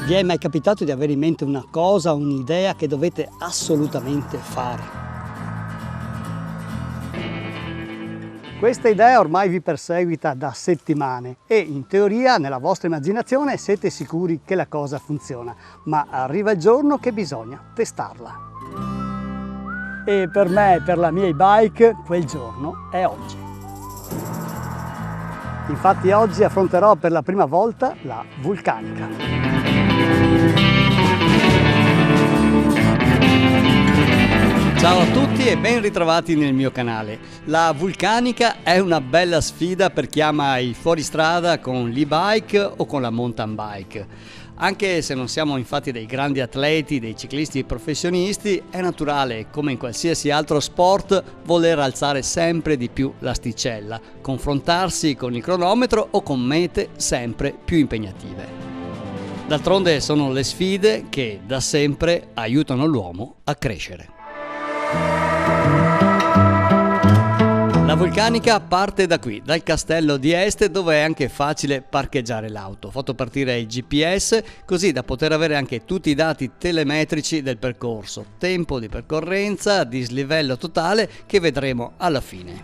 Vi è mai capitato di avere in mente una cosa, un'idea che dovete assolutamente fare? Questa idea ormai vi perseguita da settimane e in teoria nella vostra immaginazione siete sicuri che la cosa funziona, ma arriva il giorno che bisogna testarla. E per me e per la mia e-bike quel giorno è oggi. Infatti oggi affronterò per la prima volta la Vulcanica. Ciao a tutti e ben ritrovati nel mio canale. La Vulcanica è una bella sfida per chi ama il fuoristrada con l'e-bike o con la mountain bike. Anche se non siamo infatti dei grandi atleti, dei ciclisti professionisti, è naturale, come in qualsiasi altro sport, voler alzare sempre di più l'asticella, confrontarsi con il cronometro o con mete sempre più impegnative. D'altronde sono le sfide che da sempre aiutano l'uomo a crescere. La Vulcanica parte da qui, dal castello di Este, dove è anche facile parcheggiare l'auto. Ho fatto partire il GPS così da poter avere anche tutti i dati telemetrici del percorso, tempo di percorrenza, dislivello totale che vedremo alla fine.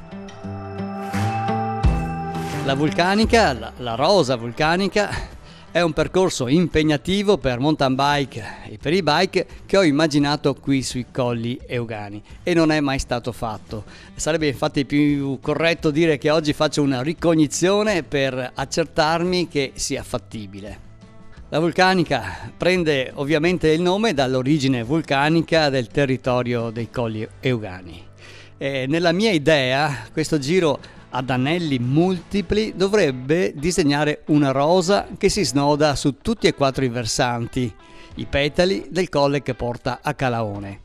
La Vulcanica, la rosa Vulcanica, è un percorso impegnativo per mountain bike e per e-bike che ho immaginato qui sui colli Eugani e non è mai stato fatto. Sarebbe infatti più corretto dire che oggi faccio una ricognizione per accertarmi che sia fattibile. La Vulcanica prende ovviamente il nome dall'origine vulcanica del territorio dei colli Eugani. Nella mia idea questo giro ad anelli multipli dovrebbe disegnare una rosa che si snoda su tutti e quattro i versanti, i petali del colle che porta a Calaone.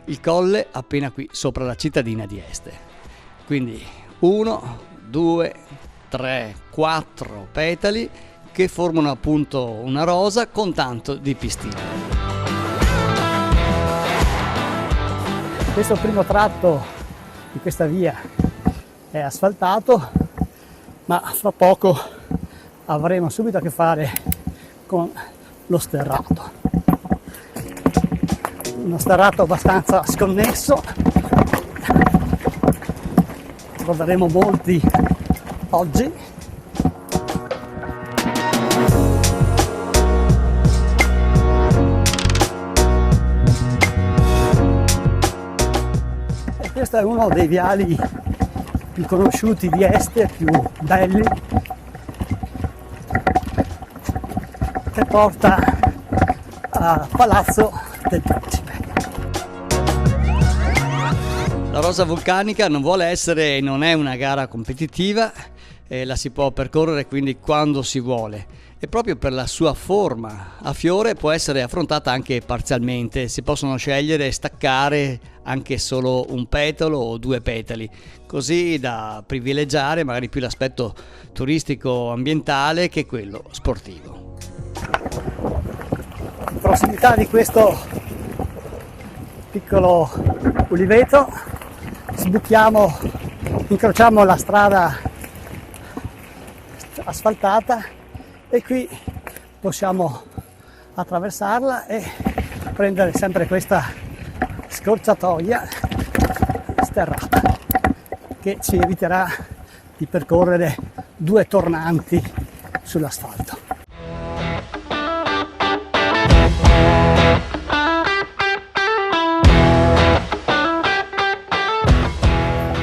Il colle appena qui sopra la cittadina di Este. Quindi 1, 2, 3, 4 petali che formano appunto una rosa con tanto di pistine. Questo primo tratto di questa via è asfaltato, ma fra poco avremo subito a che fare con lo sterrato. Uno sterrato abbastanza sconnesso, troveremo molti oggi. E questo è uno dei viali più conosciuti di Este, più belli, che porta a Palazzo del Principe. La rosa vulcanica non vuole essere e non è una gara competitiva, la si può percorrere quindi quando si vuole e proprio per la sua forma a fiore può essere affrontata anche parzialmente, si possono scegliere e staccare anche solo un petalo o due petali, così da privilegiare magari più l'aspetto turistico ambientale che quello sportivo. In prossimità di questo piccolo uliveto incrociamo la strada asfaltata e qui possiamo attraversarla e prendere sempre questa scorciatoia sterrata che ci eviterà di percorrere due tornanti sull'asfalto.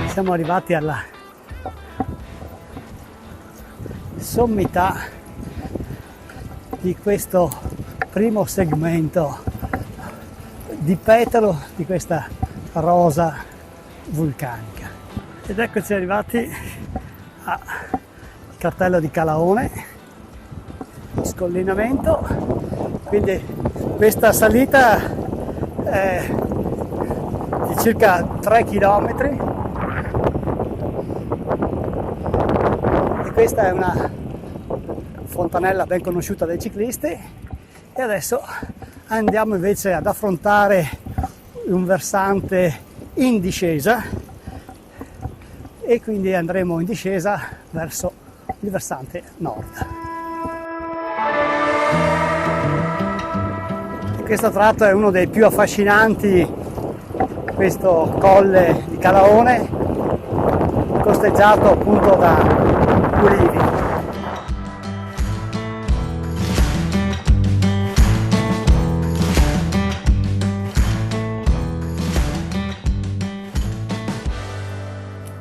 Siamo arrivati alla sommità di questo primo segmento di petalo di questa rosa vulcanica ed eccoci arrivati al cartello di Calaone, scollinamento, quindi questa salita è di circa 3 km e questa è una fontanella ben conosciuta dai ciclisti e adesso andiamo invece ad affrontare un versante in discesa e quindi andremo in discesa verso il versante nord. Questo tratto è uno dei più affascinanti, questo colle di Calaone, costeggiato appunto da ulivi.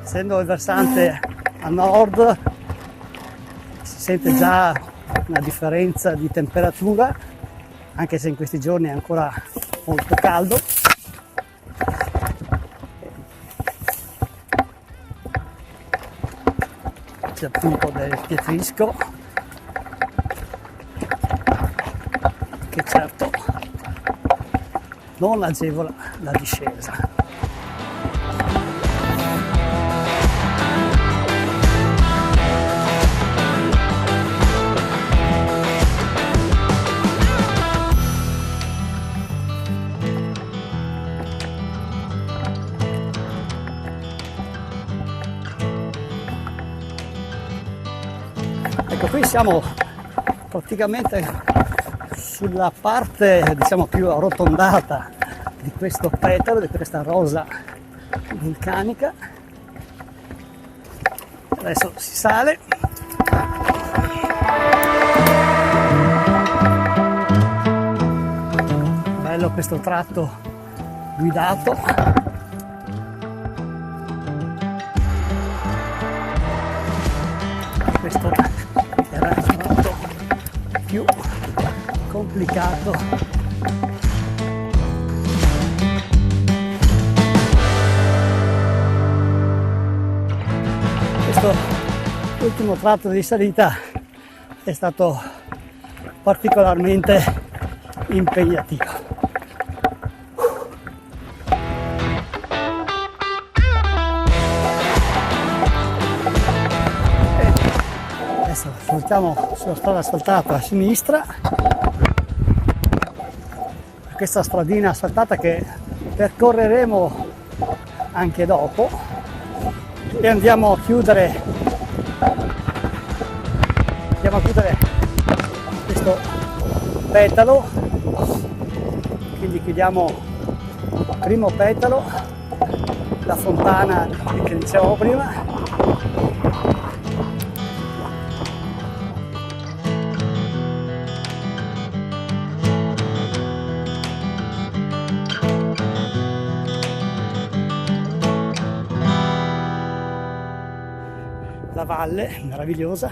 Essendo il versante a nord si sente già una differenza di temperatura, anche se in questi giorni è ancora molto caldo. C'è appunto del pietrisco che certo non agevola la discesa. Ecco, qui siamo praticamente sulla parte, diciamo, più arrotondata di questo petalo, di questa rosa vulcanica. Adesso si sale. Bello questo tratto guidato. Questo era il tratto più complicato. Questo ultimo tratto di salita è stato particolarmente impegnativo. Adesso saltiamo sulla strada asfaltata a sinistra, questa stradina asfaltata che percorreremo anche dopo, e andiamo a chiudere questo petalo. Quindi chiudiamo il primo petalo, la fontana che dicevamo prima. La valle meravigliosa,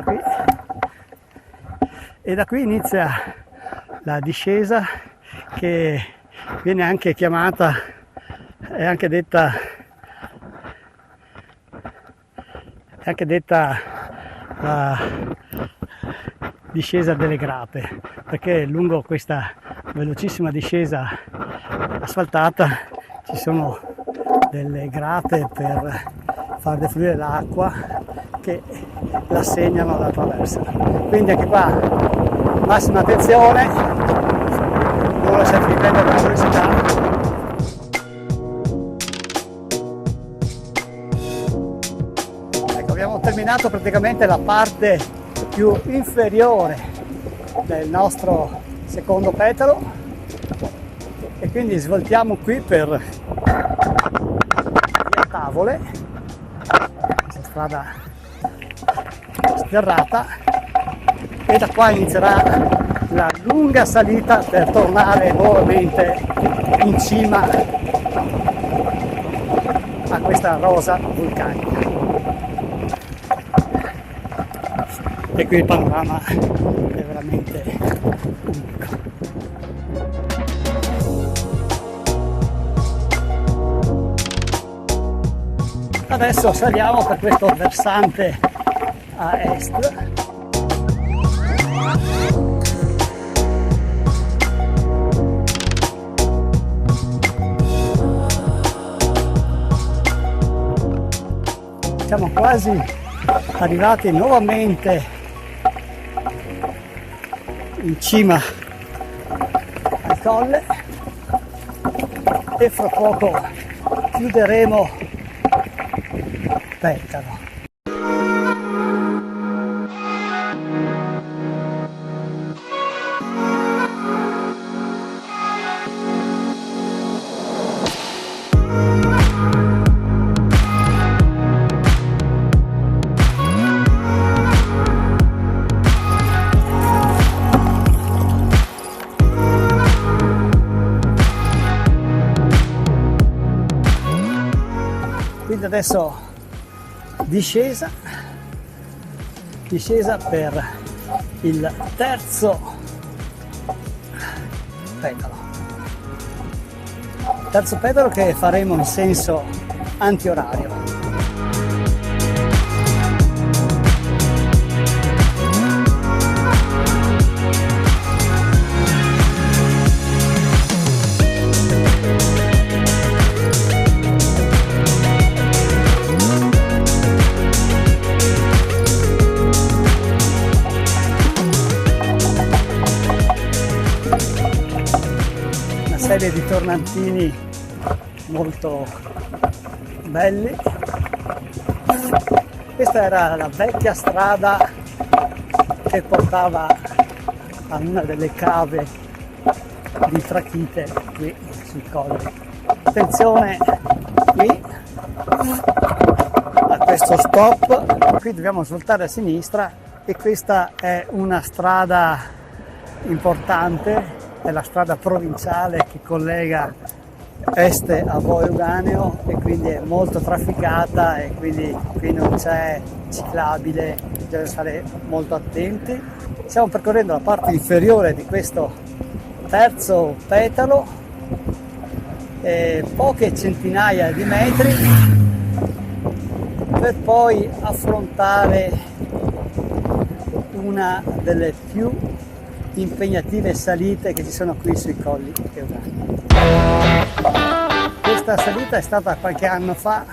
qui. E da qui inizia la discesa, che viene anche chiamata, è anche detta la discesa delle grate, perché lungo questa velocissima discesa asfaltata ci sono delle grate per far defluire l'acqua che la segnano alla traversa. Quindi anche qua massima attenzione, non lasciate di prendere la velocità. Ecco, abbiamo terminato praticamente la parte più inferiore del nostro secondo petalo e quindi svoltiamo qui per via Tavole, questa strada sterrata, e da qua inizierà la lunga salita per tornare nuovamente in cima a questa rosa vulcanica. E qui il panorama è veramente unico. Adesso saliamo per questo versante a est. Siamo quasi arrivati nuovamente in cima al colle e fra poco chiuderemo Petalo. Quindi adesso discesa per il terzo petalo che faremo in senso antiorario. Serie di tornantini molto belli. Questa era la vecchia strada che portava a una delle cave di Trachite qui sui colli. Attenzione qui a questo stop, qui dobbiamo svoltare a sinistra e questa è una strada importante. È la strada provinciale che collega Este a Vo Euganeo e quindi è molto trafficata e quindi qui non c'è ciclabile, bisogna stare molto attenti. Stiamo percorrendo la parte inferiore di questo terzo petalo, poche centinaia di metri, per poi affrontare una delle più impegnative salite che ci sono qui sui colli Euganei. Questa salita è stata qualche anno fa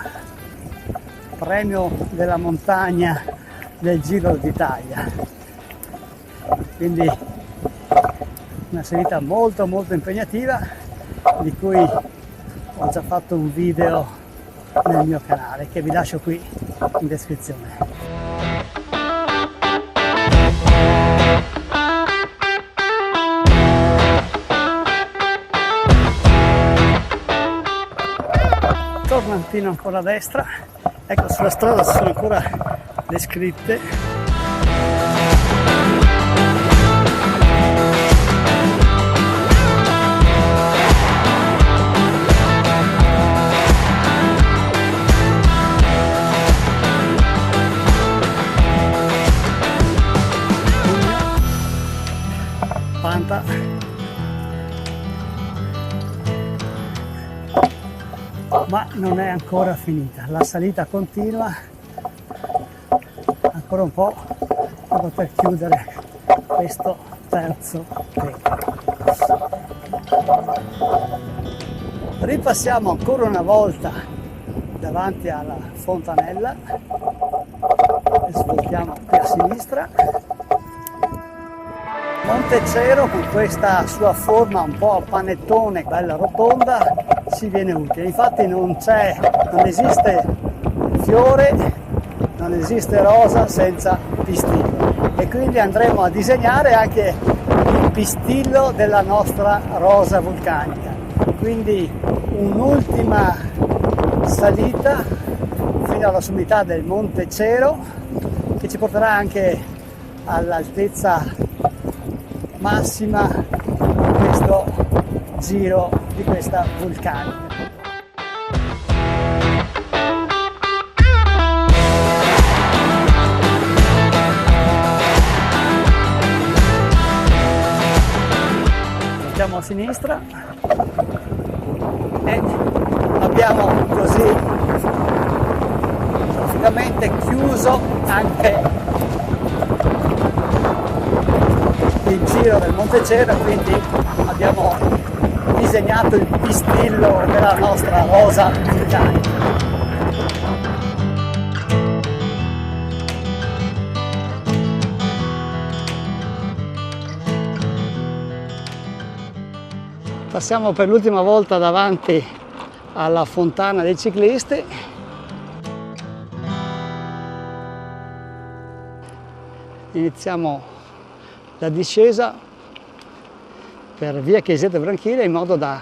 premio della montagna del Giro d'Italia, quindi una salita molto impegnativa di cui ho già fatto un video nel mio canale che vi lascio qui in descrizione. Tornantino ancora a destra, ecco sulla strada ci sono ancora le scritte. Panta. Ma non è ancora finita, la salita continua, ancora un po' per poter chiudere questo terzo petalo. Ripassiamo ancora una volta davanti alla fontanella e svoltiamo qui a sinistra. Monte Cero, con questa sua forma un po' a panettone, bella rotonda, ci viene utile. Infatti non esiste fiore, non esiste rosa senza pistillo e quindi andremo a disegnare anche il pistillo della nostra rosa vulcanica. Quindi un'ultima salita fino alla sommità del Monte Cero che ci porterà anche all'altezza massima di questo giro, di questa vulcanica. Andiamo a sinistra e abbiamo così praticamente chiuso anche il giro del Monte Cero, quindi abbiamo disegnato il pistillo della nostra rosa vulcanica. Passiamo per l'ultima volta davanti alla fontana dei ciclisti. Iniziamo la discesa per via Chiesetta Branchiglia in modo da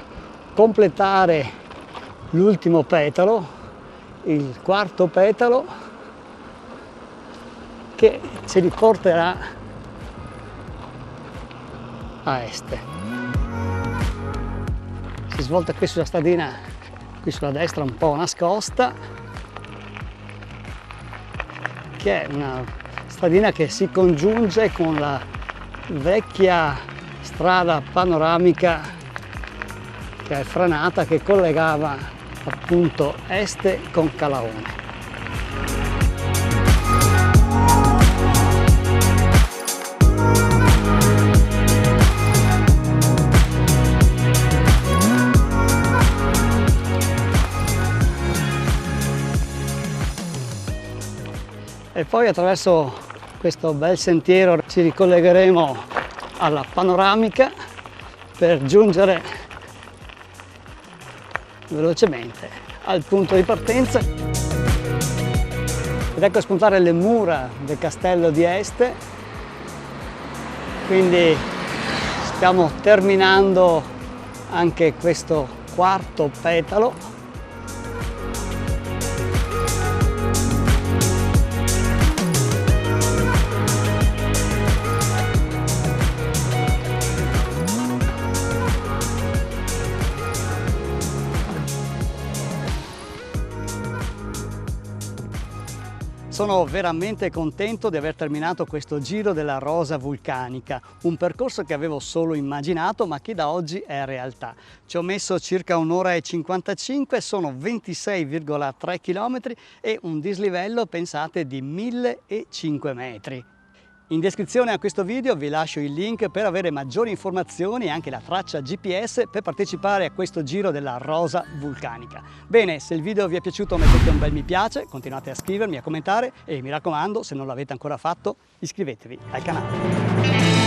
completare l'ultimo petalo, il quarto petalo, che ci riporterà a est. Si svolta qui sulla stradina, qui sulla destra un po' nascosta, che è una stradina che si congiunge con la vecchia strada panoramica che è franata, che collegava appunto Este con Calaone. E poi attraverso questo bel sentiero ci ricollegheremo alla panoramica per giungere velocemente al punto di partenza. Ed ecco spuntare le mura del castello di Este. Quindi stiamo terminando anche questo quarto petalo. Sono veramente contento di aver terminato questo giro della Rosa Vulcanica, un percorso che avevo solo immaginato ma che da oggi è realtà. Ci ho messo circa 1 ora e 55, sono 26,3 km e un dislivello, pensate, di 1005 metri. In descrizione a questo video vi lascio il link per avere maggiori informazioni e anche la traccia GPS per partecipare a questo giro della Rosa Vulcanica. Bene, se il video vi è piaciuto mettete un bel mi piace, continuate a scrivermi, a commentare e mi raccomando, se non l'avete ancora fatto, iscrivetevi al canale.